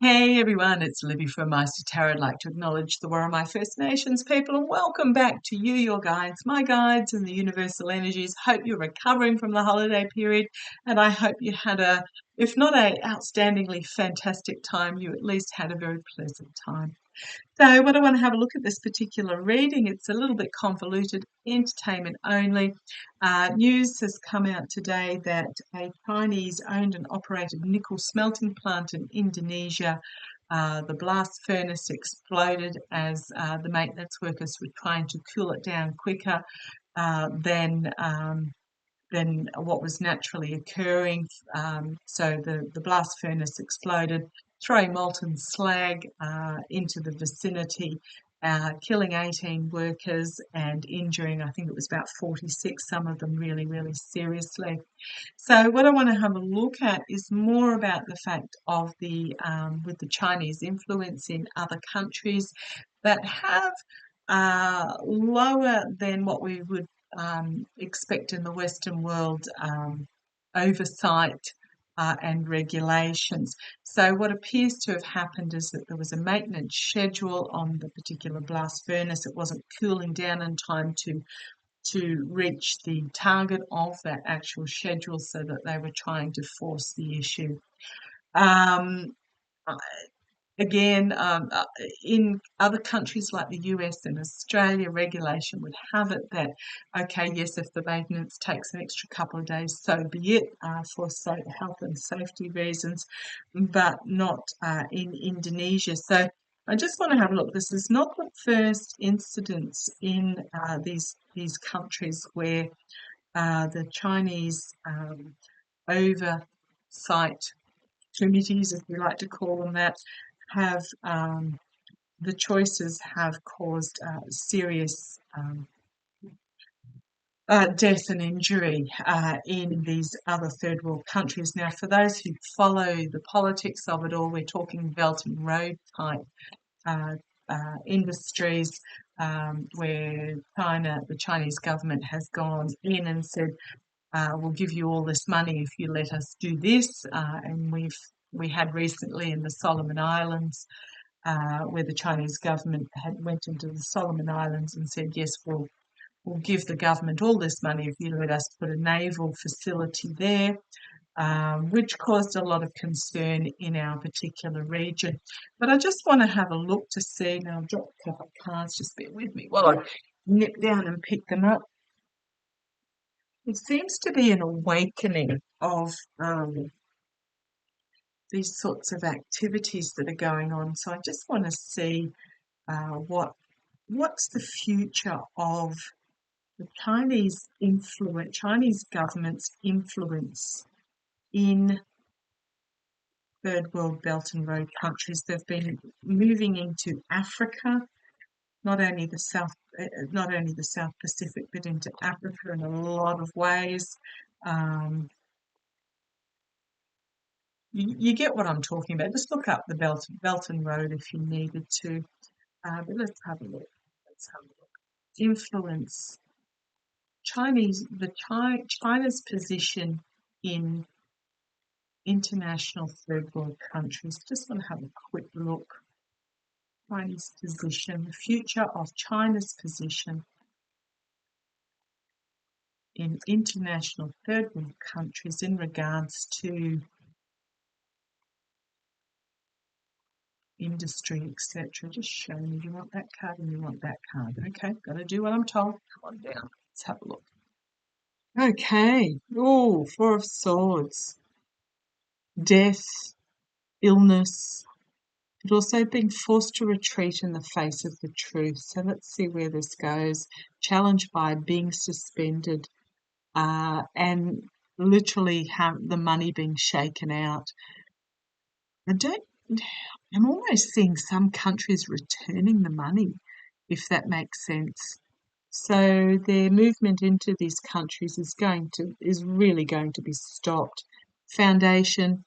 Hey everyone, it's Libby from Maighstirtarot. Tarot. I'd like to acknowledge the Worimi First Nations people and welcome back to you, your guides, my guides, and the universal energies. Hope you're recovering from the holiday period, and I hope you had if not a outstandingly fantastic time, you at least had a very pleasant time. So what I want to have a look at this particular reading. It's a little bit convoluted, entertainment only. News has come out today that a Chinese owned and operated nickel smelting plant in Indonesia, the blast furnace exploded as the maintenance workers were trying to cool it down quicker than what was naturally occurring. So the blast furnace exploded, throwing molten slag into the vicinity, killing 18 workers and injuring, I think it was about 46, some of them really, really seriously. So what I want to have a look at is more about the fact of with the Chinese influence in other countries that have lower than what we would expect in the Western world oversight and regulations. So what appears to have happened is that there was a maintenance schedule on the particular blast furnace. It wasn't cooling down in time to reach the target of that actual schedule, so that they were trying to force the issue. Um, Again, in other countries like the US and Australia, regulation would have it that, okay, yes, if the maintenance takes an extra couple of days, so be it, for health and safety reasons, but not in Indonesia. So I just want to have a look. This is not the first incidence in these countries where the Chinese oversight committees, if we like to call them that, have the choices have caused serious death and injury in these other third world countries. Now, for those who follow the politics of it all, we're talking Belt and Road type uh, industries, where the Chinese government has gone in and said, we'll give you all this money if you let us do this. And we had recently in the Solomon Islands, where the Chinese government had went into the Solomon Islands and said, yes, we'll give the government all this money if you let us put a naval facility there, which caused a lot of concern in our particular region. But I just want to have a look to see. Now, I've dropped a couple of cards, just bear with me while I nip down and pick them up. It seems to be an awakening of these sorts of activities that are going on. So I just want to see what's the future of the Chinese government's influence in third world Belt and Road countries. They've been moving into Africa, not only the South Pacific, but into Africa in a lot of ways. You get what I'm talking about. Just look up the Belt and Road if you needed to. But let's have a look. Influence. China's position in international third world countries. Just want to have a quick look. Chinese position, the future of China's position in international third world countries in regards to industry, etc. Just show me. You want that card and you want that card. Okay, got to do what I'm told. Come on down. Let's have a look. Okay. Oh, Four of Swords. Death, illness, but also being forced to retreat in the face of the truth. So let's see where this goes. Challenged by being suspended and literally have the money being shaken out. I'm almost seeing some countries returning the money, if that makes sense. So their movement into these countries is really going to be stopped. Foundation,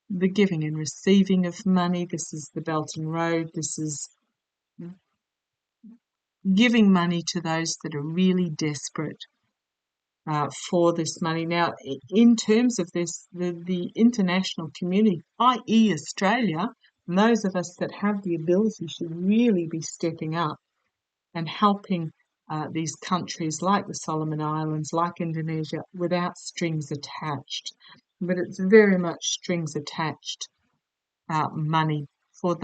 the giving and receiving of money. This is the Belt and Road. This is giving money to those that are really desperate for this money. Now, in terms of this, the international community, i.e. Australia, And those of us that have the ability should really be stepping up and helping these countries like the Solomon Islands, like Indonesia, without strings attached. But it's very much strings attached money for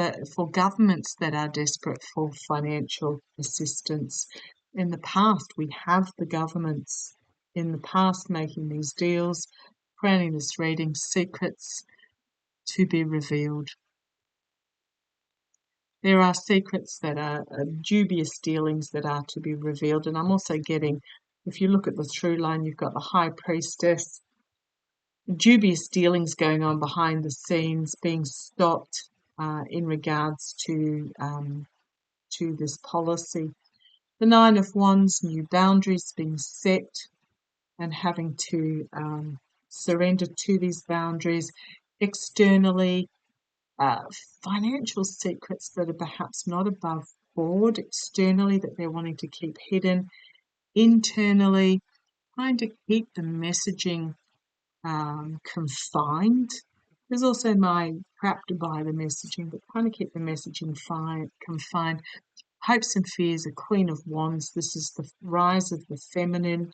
governments that are desperate for financial assistance. In the past, we have the governments in the past making these deals, crowning this reading, secrets to be revealed. There are secrets that are dubious dealings that are to be revealed. And I'm also getting, if you look at the through line, you've got the High Priestess, dubious dealings going on behind the scenes, being stopped in regards to this policy. The Nine of Wands, new boundaries being set and having to surrender to these boundaries. Externally, financial secrets that are perhaps not above board externally that they're wanting to keep hidden. Internally, trying to keep the messaging confined. There's also my trapped by the messaging, but trying to keep the messaging confined. Hopes and fears, a Queen of Wands. This is the rise of the feminine,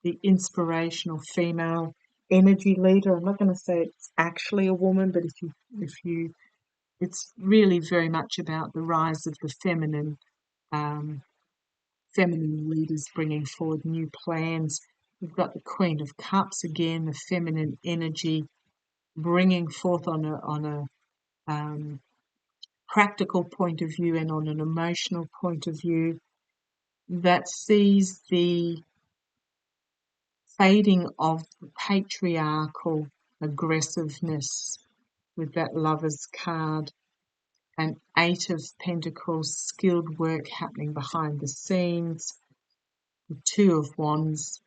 the inspirational female energy leader. I'm not going to say it's actually a woman, but if you it's really very much about the rise of the feminine leaders bringing forward new plans. We've got the Queen of Cups again, the feminine energy bringing forth on a practical point of view and on an emotional point of view that sees the fading of the patriarchal aggressiveness with that Lover's card. An Eight of Pentacles, skilled work happening behind the scenes. The Two of Wands,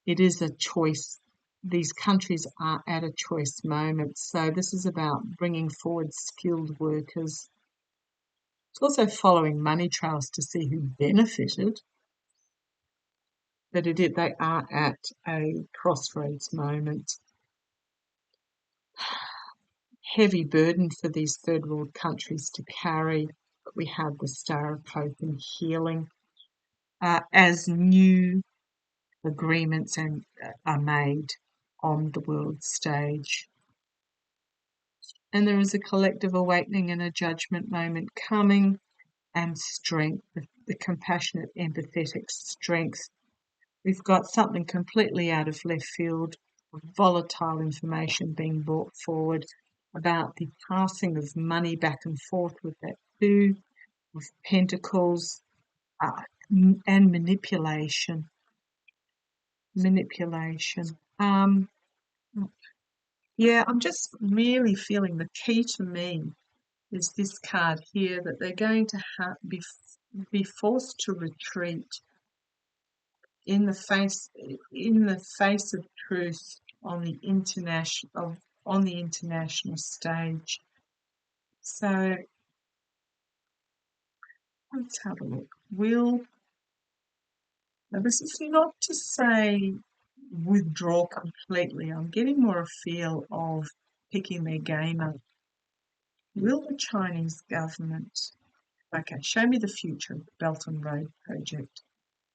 it is a choice. These countries are at a choice moment. So this is about bringing forward skilled workers. It's also following money trails to see who benefited. But they are at a crossroads moment. Heavy burden for these third world countries to carry. But we have the Star of Hope and healing as new agreements are made on the world stage. And there is a collective awakening and a judgment moment coming, and strength, the compassionate, empathetic strength. We've got something completely out of left field, volatile information being brought forward about the passing of money back and forth with that Two of Pentacles and manipulation. Yeah, I'm just really feeling the key to me is this card here, that they're going to be forced to retreat in the face of truth on the international stage. So let's have a look. Now this is not to say withdraw completely. I'm getting more a feel of picking their game up. Will the Chinese government, okay, show me the future of the Belt and Road project.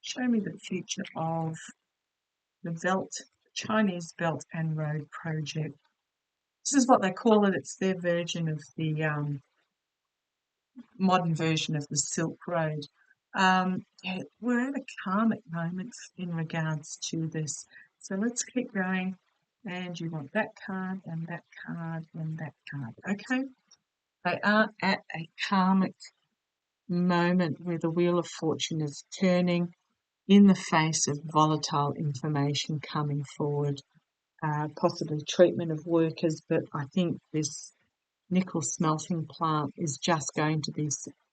Show me the future of the Chinese Belt and Road project. This is what they call it. It's their version of the modern version of the Silk Road. Yeah, we're at a karmic moment in regards to this. So let's keep going. And you want that card and that card and that card. Okay? They are at a karmic moment where the Wheel of Fortune is turning in the face of volatile information coming forward, possibly treatment of workers, but I think this nickel smelting plant is just going to be,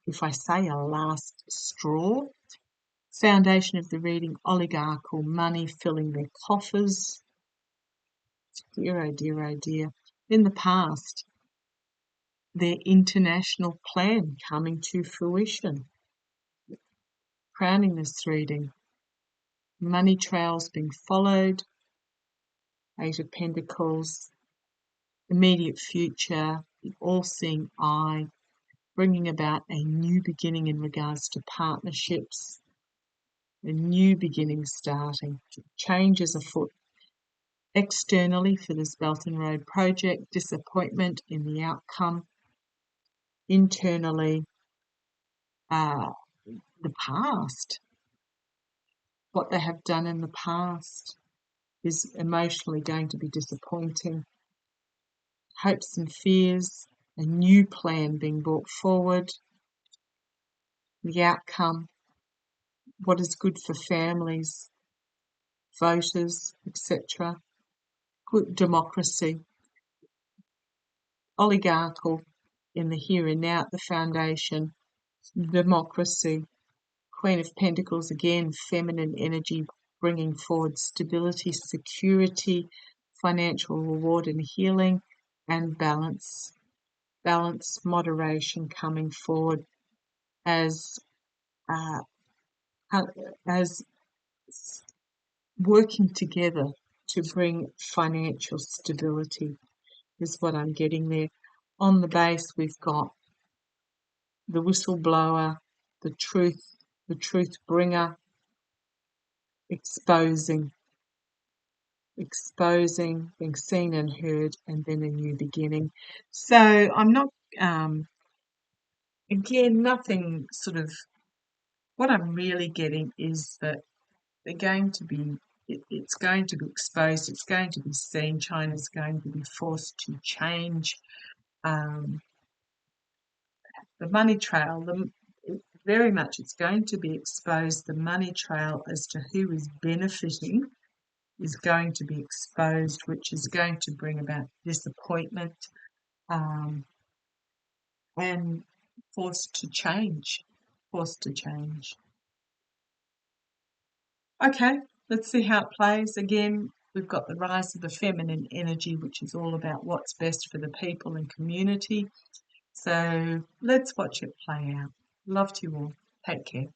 if I say a last straw. Foundation of the reading, oligarchical money filling their coffers. Dear, oh dear, oh dear. In the past, their international plan coming to fruition. Crowning this reading, money trails being followed, Eight of Pentacles, immediate future, the all-seeing eye, bringing about a new beginning in regards to partnerships, a new beginning starting, changes afoot externally for this Belt and Road project, disappointment in the outcome, internally, the past, what they have done in the past is emotionally going to be disappointing. Hopes and fears, a new plan being brought forward, the outcome, what is good for families, voters, etc. Good democracy, oligarchical in the here and now at the foundation, democracy, Queen of Pentacles again, feminine energy bringing forward stability, security, financial reward and healing, and balance. Balance, moderation coming forward as as working together to bring financial stability is what I'm getting there. On the base, we've got the whistleblower, the truth bringer, exposing, being seen and heard, and then a new beginning. So I'm not, again, nothing sort of, what I'm really getting is that they're going to be, it's going to be exposed, it's going to be seen, China's going to be forced to change the money trail, very much it's going to be exposed, the money trail as to who is benefiting is going to be exposed, which is going to bring about disappointment and forced to change. Okay, let's see how it plays. Again, we've got the rise of the feminine energy, which is all about what's best for the people and community. So let's watch it play out. Love to you all. Take care.